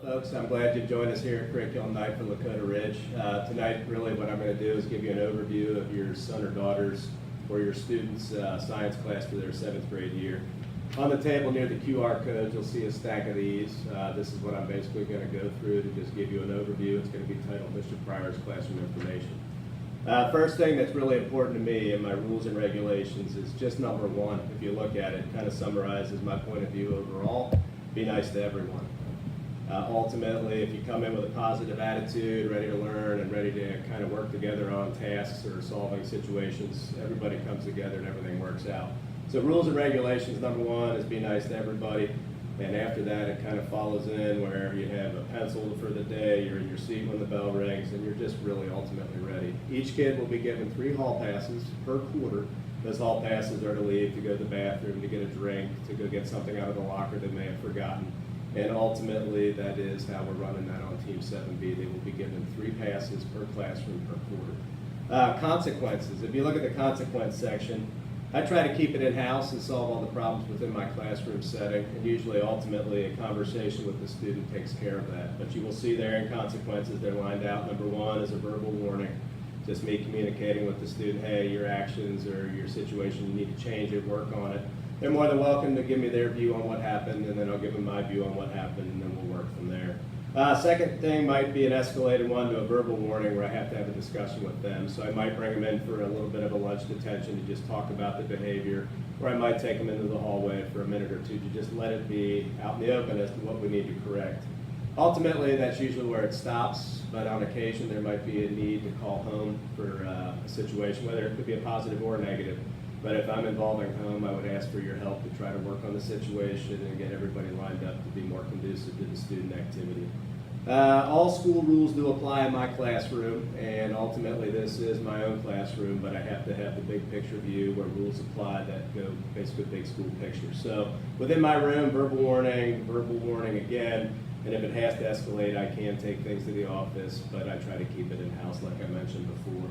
Folks, I'm glad you joined us here at Curriculum Night for Lakota Ridge. Tonight, really what I'm going to do is give you an overview of your son or daughter's or your student's science class for their 7th grade year. On the table near the QR codes, you'll see a stack of these. This is what I'm basically going to go through to just give you an overview. It's going to be titled Mr. Pryor's Classroom Information. First thing that's really important to me in my rules and regulations is just number one. If you look at it, it kind of summarizes my point of view overall. Be nice to everyone. Ultimately, if you come in with a positive attitude, ready to learn and ready to kind of work together on tasks or solving situations, everybody comes together and everything works out. So rules and regulations, number one is be nice to everybody. And after that, it kind of follows in where you have a pencil for the day, you're in your seat when the bell rings, and you're just really ultimately ready. Each kid will be given 3 hall passes per quarter. Those hall passes are to leave, to go to the bathroom, to get a drink, to go get something out of the locker they may have forgotten. And ultimately, that is how we're running that on Team 7B. They will be given 3 passes per classroom per quarter. Consequences. If you look at the consequence section, I try to keep it in-house and solve all the problems within my classroom setting, and usually, ultimately, a conversation with the student takes care of that. But you will see there in consequences, they're lined out. Number one is a verbal warning. Just me communicating with the student, hey, your actions or your situation, you need to change it, work on it. They're more than welcome to give me their view on what happened, and then I'll give them my view on what happened, and then we'll work from there. Second thing might be an escalated one to a verbal warning where I have to have a discussion with them. So I might bring them in for a little bit of a lunch detention to just talk about the behavior, or I might take them into the hallway for a minute or two to just let it be out in the open as to what we need to correct. Ultimately, that's usually where it stops, but on occasion there might be a need to call home for a situation, whether it could be a positive or a negative. But if I'm involving home, I would ask for your help to try to work on the situation and get everybody lined up to be more conducive to the student activity. All school rules do apply in my classroom, and ultimately this is my own classroom, but I have to have the big picture view where rules apply that go basically big school picture. So within my room, verbal warning again, and if it has to escalate, I can take things to the office, but I try to keep it in-house like I mentioned before.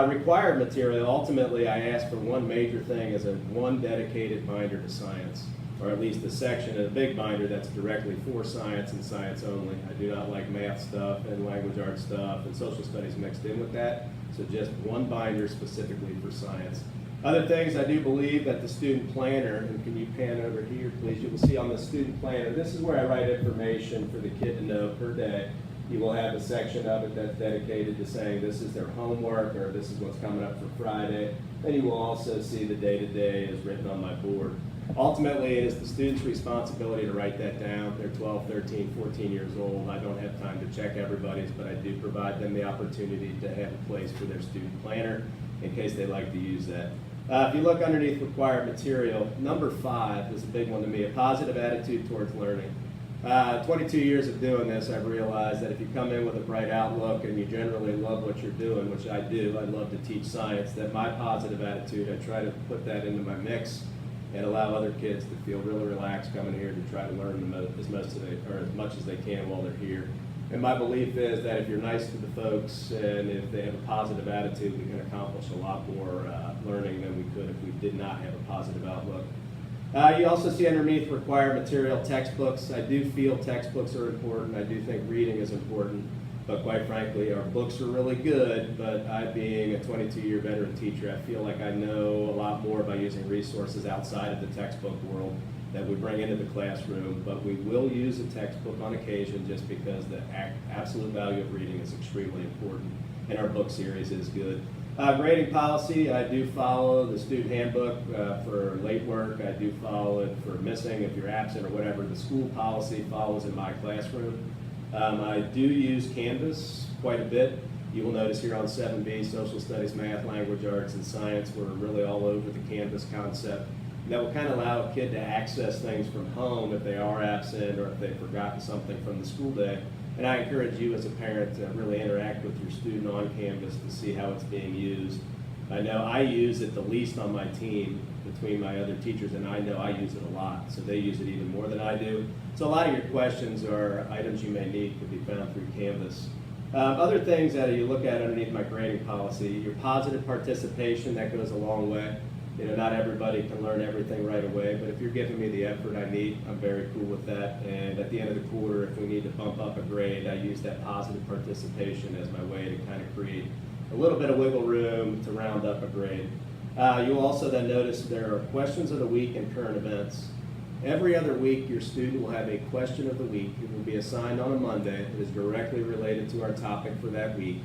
Required material, ultimately I ask for one major thing is one dedicated binder to science, or at least a section in a big binder that's directly for science and science only. I do not like math stuff and language arts stuff and social studies mixed in with that, so just one binder specifically for science. Other things, I do believe that the student planner, and can you pan over here please, you will see on the student planner, this is where I write information for the kid to know per day. You will have a section of it that's dedicated to saying this is their homework or this is what's coming up for Friday. Then you will also see the day-to-day is written on my board. Ultimately, it is the student's responsibility to write that down. They're 12, 13, 14 years old. I don't have time to check everybody's, but I do provide them the opportunity to have a place for their student planner in case they like to use that. If you look underneath required material, number 5 is a big one to me, a positive attitude towards learning. 22 years of doing this, I've realized that if you come in with a bright outlook and you generally love what you're doing, which I do, I love to teach science, that my positive attitude, I try to put that into my mix and allow other kids to feel really relaxed coming here to try to learn as much as they can while they're here. And my belief is that if you're nice to the folks and if they have a positive attitude, we can accomplish a lot more learning than we could if we did not have a positive outlook. You also see underneath required material textbooks. I do feel textbooks are important. I do think reading is important. But quite frankly, our books are really good, but I, being a 22-year veteran teacher, I feel like I know a lot more by using resources outside of the textbook world that we bring into the classroom. But we will use a textbook on occasion just because the absolute value of reading is extremely important, and our book series is good. Grading policy, I do follow the student handbook for late work. I do follow it for missing if you're absent or whatever. The school policy follows in my classroom. I do use Canvas quite a bit. You will notice here on 7B, social studies, math, language arts, and science, we're really all over the Canvas concept. That will kind of allow a kid to access things from home if they are absent or if they've forgotten something from the school day. And I encourage you as a parent to really interact with your student on Canvas to see how it's being used. I know I use it the least on my team between my other teachers, and I know I use it a lot, so they use it even more than I do. So a lot of your questions or items you may need could be found through Canvas. Other things that you look at underneath my grading policy, your positive participation, that goes a long way. Not everybody can learn everything right away, but if you're giving me the effort I need, I'm very cool with that. And at the end of the quarter, if we need to bump up a grade, I use that positive participation as my way to kind of create a little bit of wiggle room to round up a grade. You'll also then notice there are questions of the week and current events. Every other week, your student will have a question of the week. It will be assigned on a Monday that is directly related to our topic for that week,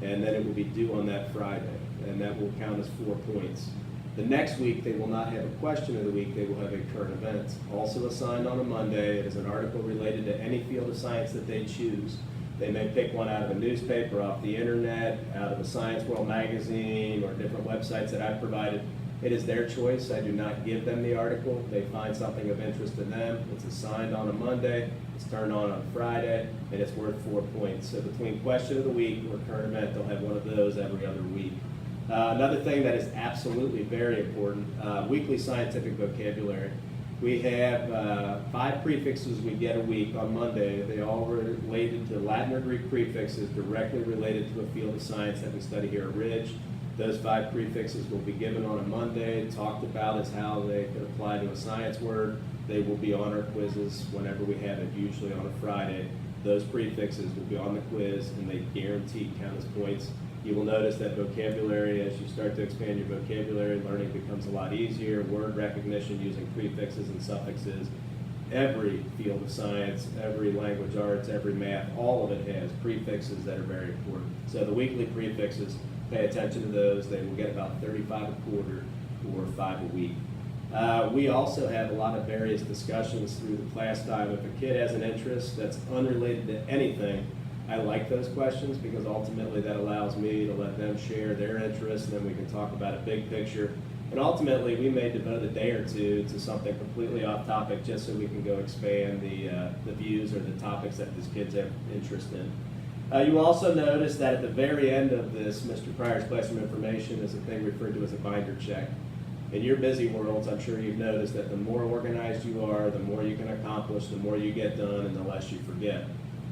and then it will be due on that Friday, and that will count as 4 points. The next week, they will not have a question of the week, they will have a current event, also assigned on a Monday. It is an article related to any field of science that they choose. They may pick one out of a newspaper, off the internet, out of a Science World magazine, or different websites that I've provided. It is their choice. I do not give them the article. They find something of interest in them. It's assigned on a Monday, it's turned on Friday, and it's worth 4 points. So between question of the week or current event, they'll have one of those every other week. Another thing that is absolutely very important, weekly scientific vocabulary. We have 5 prefixes we get a week on Monday. They all related to Latin or Greek prefixes directly related to a field of science that we study here at Ridge. Those 5 prefixes will be given on a Monday, talked about as how they could apply to a science word. They will be on our quizzes whenever we have it, usually on a Friday. Those prefixes will be on the quiz, and they guaranteed count as points. You will notice that vocabulary, as you start to expand your vocabulary, learning becomes a lot easier. Word recognition using prefixes and suffixes. Every field of science, every language arts, every math, all of it has prefixes that are very important. So the weekly prefixes, pay attention to those. They will get about 35 a quarter or 5 a week. We also have a lot of various discussions through the class time. If a kid has an interest that's unrelated to anything, I like those questions because ultimately that allows me to let them share their interests, and then we can talk about a big picture. And ultimately, we may devote a day or two to something completely off topic just so we can go expand the views or the topics that these kids have interest in. You will also notice that at the very end of this, Mr. Pryor's classroom information is a thing referred to as a binder check. In your busy worlds, I'm sure you've noticed that the more organized you are, the more you can accomplish, the more you get done, and the less you forget.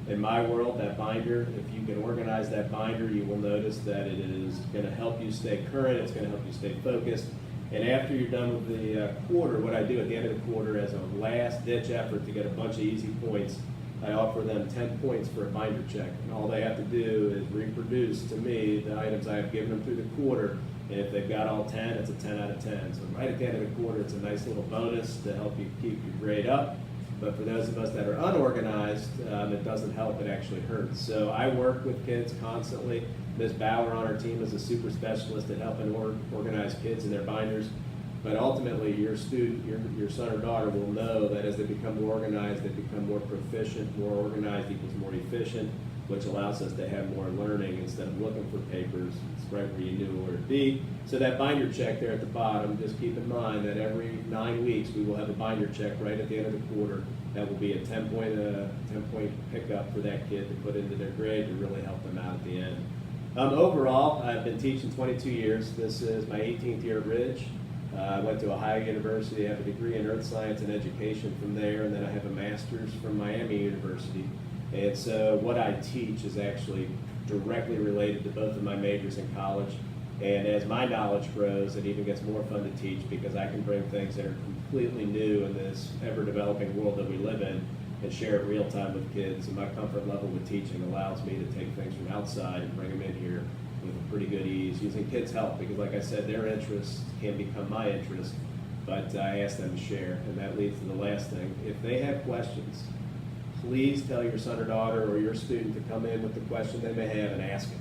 In my world, that binder, if you can organize that binder, you will notice that it is going to help you stay current, it's going to help you stay focused. And after you're done with the quarter, what I do at the end of the quarter as a last-ditch effort to get a bunch of easy points, I offer them 10 points for a binder check. And all they have to do is reproduce to me the items I have given them through the quarter. And if they've got all 10, it's a 10 out of 10. So right at the end of the quarter, it's a nice little bonus to help you keep your grade up. But for those of us that are unorganized, it doesn't help, it actually hurts. So I work with kids constantly. Ms. Bauer on our team is a super specialist at helping organize kids in their binders. But ultimately, your student, your son or daughter will know that as they become more organized, they become more proficient. More organized equals more efficient, which allows us to have more learning instead of looking for papers. It's right where you knew where to be. So that binder check there at the bottom, just keep in mind that every 9 weeks we will have a binder check right at the end of the quarter. That will be a 10-point pickup for that kid to put into their grade to really help them out at the end. Overall, I've been teaching 22 years. This is my 18th year at Ridge. I went to Ohio University. I have a degree in earth science and education from there, and then I have a master's from Miami University. And so what I teach is actually directly related to both of my majors in college. And as my knowledge grows, it even gets more fun to teach because I can bring things that are completely new in this ever-developing world that we live in and share it real time with kids. And my comfort level with teaching allows me to take things from outside and bring them in here with a pretty good ease, using kids' help because, like I said, their interests can become my interest, but I ask them to share. And that leads to the last thing. If they have questions, please tell your son or daughter or your student to come in with the question they may have and ask it.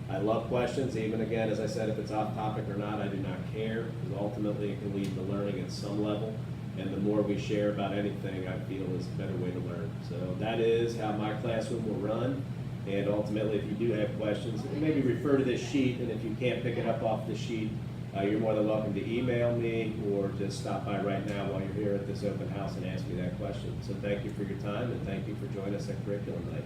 I love questions, even again, as I said, if it's off topic or not, I do not care, because ultimately it can lead to learning at some level, and the more we share about anything, I feel is a better way to learn. So that is how my classroom will run, and ultimately, if you do have questions, maybe refer to this sheet, and if you can't pick it up off the sheet, you're more than welcome to email me or just stop by right now while you're here at this open house and ask me that question. So thank you for your time, and thank you for joining us at Curriculum Night.